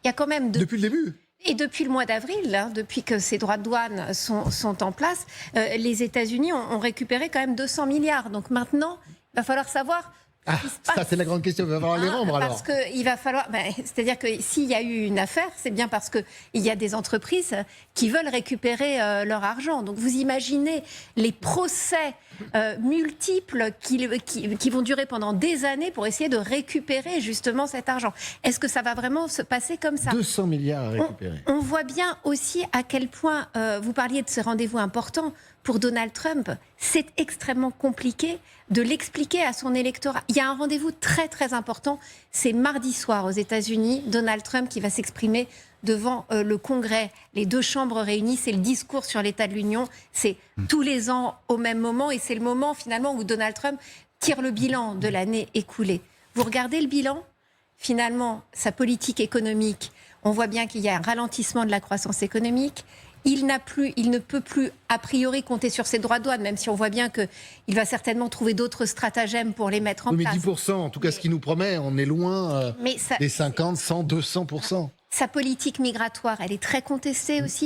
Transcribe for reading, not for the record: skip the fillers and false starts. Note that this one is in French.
il y a quand même Depuis le début. Et depuis le mois d'avril, hein, depuis que ces droits de douane sont en place, les États-Unis ont récupéré quand même 200 milliards. Donc maintenant, il va falloir savoir. Ça, c'est la grande question. Il va falloir les rendre alors. Parce qu'il va falloir. C'est-à-dire que s'il y a eu une affaire, c'est bien parce qu'il y a des entreprises qui veulent récupérer leur argent. Donc vous imaginez les procès multiples qui vont durer pendant des années pour essayer de récupérer justement cet argent. Est-ce que ça va vraiment se passer comme ça ? 200 milliards à récupérer. On voit bien aussi à quel point, vous parliez de ce rendez-vous important pour Donald Trump, c'est extrêmement compliqué de l'expliquer à son électorat. Il y a un rendez-vous très très important, c'est mardi soir aux États-Unis, Donald Trump qui va s'exprimer devant le Congrès, les deux chambres réunies, c'est le discours sur l'état de l'Union, c'est tous les ans au même moment et c'est le moment finalement où Donald Trump tire le bilan de l'année écoulée. Vous regardez le bilan, finalement, sa politique économique, on voit bien qu'il y a un ralentissement de la croissance économique. Il ne peut plus, a priori, compter sur ses droits de douane, même si on voit bien qu'il va certainement trouver d'autres stratagèmes pour les mettre en place. Mais 10%, en tout cas, ce qu'il nous promet, on est loin des 50, 100, 200%. Sa politique migratoire, elle est très contestée aussi.